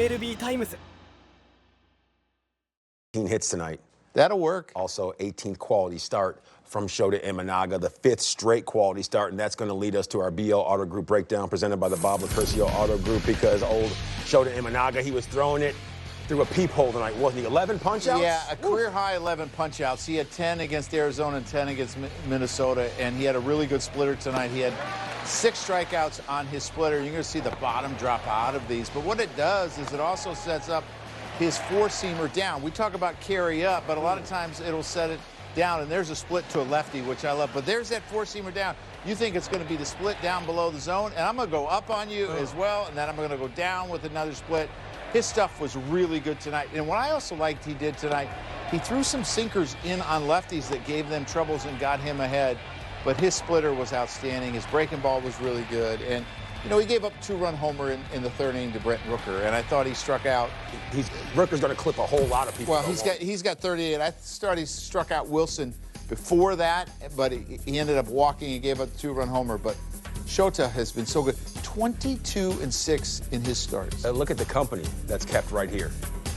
MLB タイムズ hits tonight. That'll work. Also, 18th quality start from Shota Imanaga, the 5th straight quality start, and that's going to lead us to our BL Auto Group breakdown presented by the Bob Lucurcio Auto Group, because old Shota Imanaga, he was throwing it through a peephole tonight, wasn't he? 11 punch-outs? Yeah, a career-high 11 punch-outs. He had 10 against Arizona and 10 against Minnesota, and he had a really good splitter tonight. He had 6 strikeouts on his splitter. You're going to see the bottom drop out of these. But what it does is it also sets up his four-seamer down. We talk about carry up, but a lot of times it'll set it down, and there's a split to a lefty, which I love. But there's that four-seamer down. You think it's going to be the split down below the zone, and I'm going to go up on you as well, and then I'm going to go down with another split. His stuff was really good tonight. And what I also liked he did tonight, he threw some sinkers in on lefties that gave them troubles and got him ahead. But his splitter was outstanding. His breaking ball was really good. And, you know, he gave up a 2-run homer in the third inning to Brent Rooker. And I thought he struck out. Rooker's going to clip a whole lot of people. Well, he's got 38. I thought he struck out Wilson before that, but he ended up walking and gave up the 2-run homer. But Shota has been so good. 22-6 in his starts. Look at the company that's kept right here.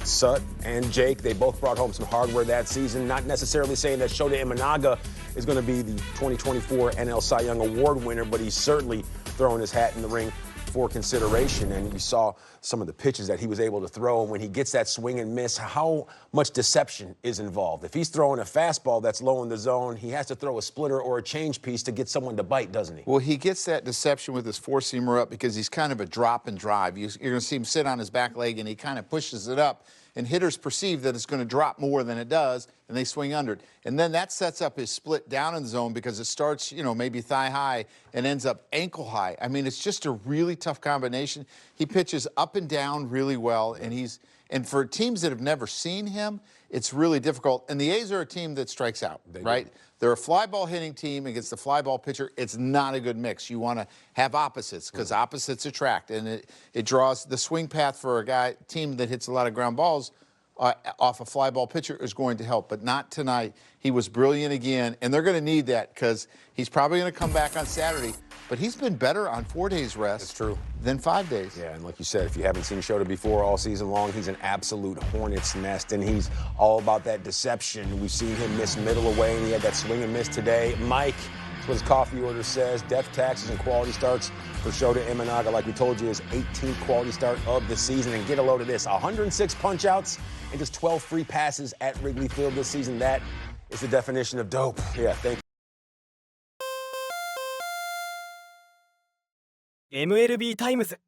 Sut and Jake, they both brought home some hardware that season. Not necessarily saying that Shota Imanaga is going to be the 2024 NL Cy Young Award winner, but he's certainly throwing his hat in the ring for consideration. And you saw some of the pitches that he was able to throw. And when he gets that swing and miss, how much deception is involved? If he's throwing a fastball that's low in the zone, he has to throw a splitter or a change piece to get someone to bite, doesn't he? Well, he gets that deception with his four-seamer up because he's kind of a drop and drive. You're going to see him sit on his back leg, and he kind of pushes it up. And hitters perceive that it's going to drop more than it does, and they swing under it. And then that sets up his split down in the zone because it starts, you know, maybe thigh high and ends up ankle high. I mean, it's just a really tough combination. He pitches up and down really well, and for teams that have never seen him, it's really difficult. And the A's are a team that strikes out, right? They're a fly ball hitting team against the fly ball pitcher. It's not a good mix. You want to have opposites because opposites attract, and it draws the swing path for a team that hits a lot of ground balls off a fly ball pitcher is going to help, but not tonight. He was brilliant again, and they're going to need that because he's probably going to come back on Saturday. But he's been better on 4 days rest than 5 days. Yeah, and like you said, if you haven't seen Shota before all season long, he's an absolute hornet's nest, and he's all about that deception. We've seen him miss middle away, and he had that swing and miss today. Mike, that's what his coffee order says, death taxes and quality starts for Shota Imanaga. Like we told you, his 18th quality start of the season. And get a load of this, 106 punch-outs and just 12 free passes at Wrigley Field this season. That is the definition of dope. Yeah, thank you. MLB タイムズ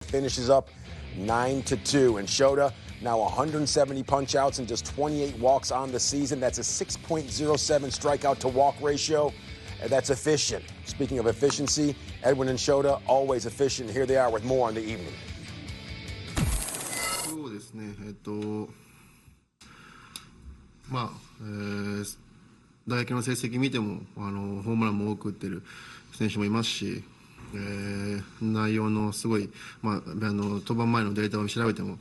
Finishes up 9-2, and Shota now 170 punch-outs and just 28 walks on the season. That's a 6.07 strikeout to walk ratio. And that's efficient. Speaking of efficiency, Edwin and Shota, always efficient. Here they are with more on the evening. そうですね。打撃の成績見てもホームランも多く打ってる選手もいますし、内容のすごい、登板前のデータを調べても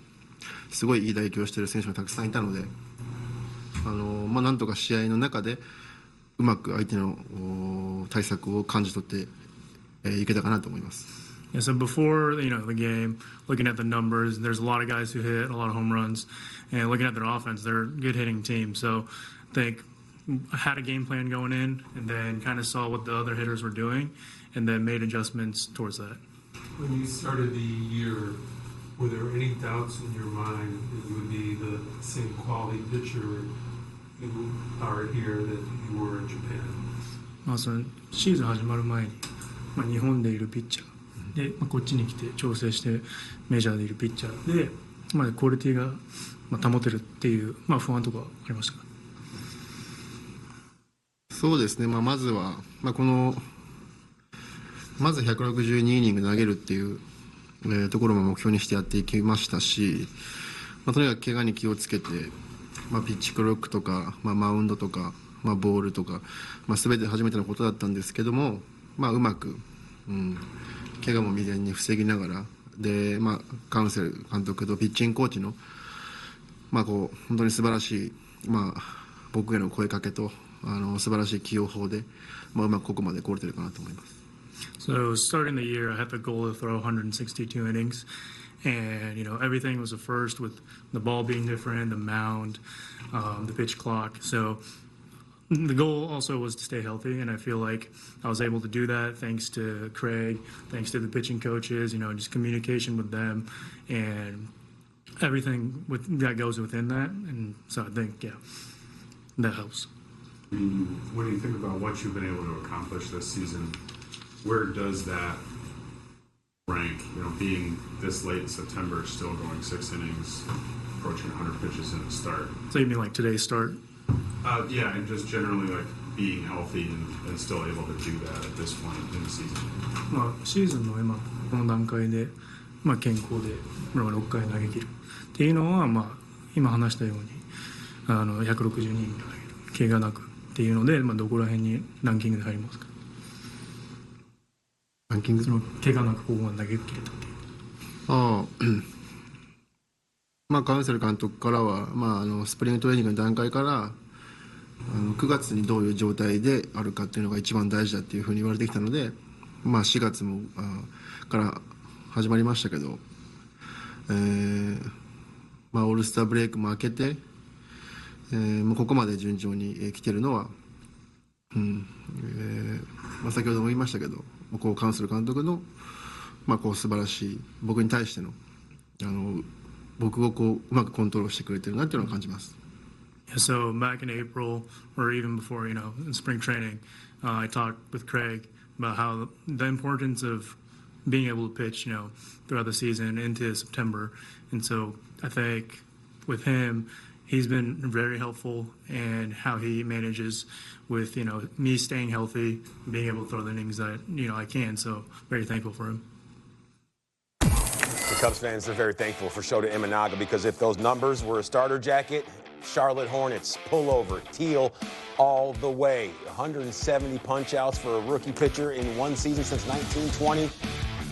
すごいいい打撃をしている選手がたくさんいたので、なんとか試合の中でうまく相手の対策を感じ取っていけたかなと思います。Yeah, so before the game, looking at the numbers, there's a lot of guys who hit a lot of home runs, and looking at their offense, they're a good hitting team. So I think I had a game plan going in, and then kind of saw what the other hitters were doing, and then made adjustments towards that. When you started the year, were there any doubts in your mind that you would be the same quality pitcher you are here that you were in Japan? そのシーズン始まる前に、日本でいるピッチャーで、こっちに来て調整してメジャーでいるピッチャーで、クオリティが保てるっていう、不安とかありましたか？そうですね、まずは、まず162イニング投げるっていう、ところも目標にしてやっていきましたし、とにかく怪我に気をつけて、ピッチクロックとか、マウンドとか、ボールとか、全て初めてのことだったんですけども、うまく、怪我も未然に防ぎながら、で、カウンセル監督とピッチングコーチの、本当に素晴らしい、僕への声かけと、素晴らしい起用法で、うまくここまで来れてるかなと思います。So starting the year, I had the goal to throw 162 innings, and everything was a first with the ball being different, the mound, the pitch clock. So the goal also was to stay healthy, and I feel like I was able to do that thanks to Craig, thanks to the pitching coaches, just communication with them, and everything that goes within that. And so I think, that helps. When you think about what you've been able to accomplish this season, where does that rank? Being this late in September, still going 6 innings, approaching 100 pitches in a start. So you mean like today's start? Yeah, and just generally like being healthy and still able to do that at this point in the season. シーズンの今この段階で、健康で6回投げ切るっていうのは、今話したように162イニング投げる怪我なくっていうので、どこら辺にランキングで入りますか？ランキング怪我なくここまで投げ切れたっていう。カウンセル監督からは、スプリングトレーニングの段階から9月にどういう状態であるかっていうのが一番大事だっていうふうに言われてきたので、4月もから始まりましたけど、オールスターブレイクも明けて、ここまで順調に来てるのは、先ほども言いましたけど、カウンセル監督の、素晴らしい僕に対しての僕をうまくコントロールしてくれてるなっていうのを感じます。So back in April, or even before, in spring training, I talked with Craig about how the importance of being able to pitch, throughout the season into September. And so I think with him, he's been very helpful in how he manages with, me staying healthy, being able to throw the innings that, I can. So very thankful for him. The Cubs fans are very thankful for Shota Imanaga because if those numbers were a starter jacket, Charlotte Hornets, pullover, teal, all the way. 170 punch-outs for a rookie pitcher in one season since 1920.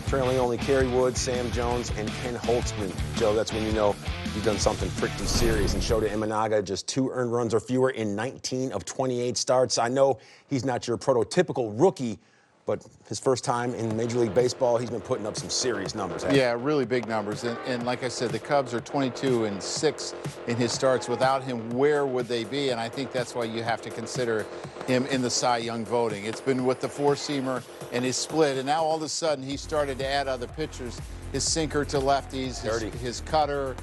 Trailing only Kerry Wood, Sam Jones, and Ken Holtzman. Joe, that's when you know you've done something pretty serious. And Shota Imanaga, just 2 earned runs or fewer in 19 of 28 starts. I know he's not your prototypical rookie, but his first time in Major League Baseball, he's been putting up some serious numbers. Yeah, really big numbers. And like I said, the Cubs are 22-6 in his starts. Without him, where would they be? And I think that's why you have to consider him in the Cy Young voting. It's been with the four-seamer and his split, and now all of a sudden he started to add other pitchers. His sinker to lefties, his cutter.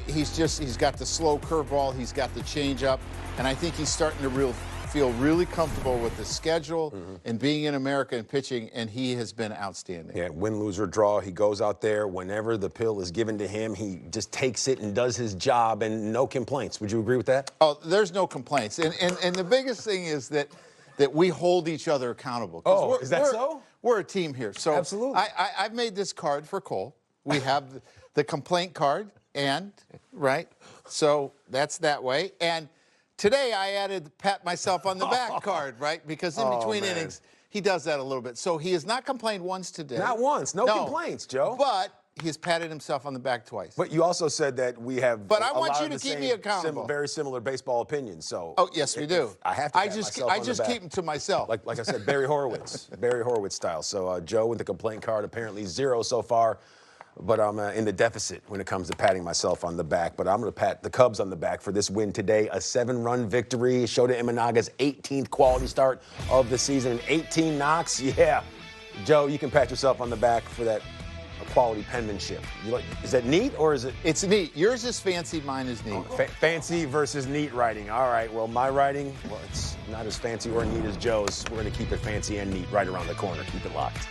He's got the slow curveball. He's got the changeup, and I think he's starting to feel really comfortable with the schedule and being in America and pitching, and he has been outstanding. Yeah, win, lose, or draw. He goes out there. Whenever the pill is given to him, he just takes it and does his job, and no complaints. Would you agree with that? Oh, there's no complaints. And the biggest thing is that we hold each other accountable. Oh, is that so? We're a team here. So absolutely. I've made this card for Cole. We have the complaint card, right? So that's that way. And today I added the pat myself on the back card, right? Because in between innings, he does that a little bit. So he has not complained once today. Not once. No complaints, Joe. But he has patted himself on the back twice. But you also said that we have I want you to keep me accountable. Very similar baseball opinions. So yes, we do. I have to pat myself on the back. Keep them to myself. Like I said, Barry Horowitz. Barry Horowitz style. So Joe with the complaint card, apparently 0 so far. But I'm in the deficit when it comes to patting myself on the back. But I'm going to pat the Cubs on the back for this win today. A 7-run victory. Shota Imanaga's 18th quality start of the season. 18 knocks. Yeah. Joe, you can pat yourself on the back for that quality penmanship. Is that neat or is it? It's neat. Yours is fancy. Mine is neat. Fancy versus neat writing. All right. Well, my writing, it's not as fancy or neat as Joe's. We're going to keep it fancy and neat right around the corner. Keep it locked.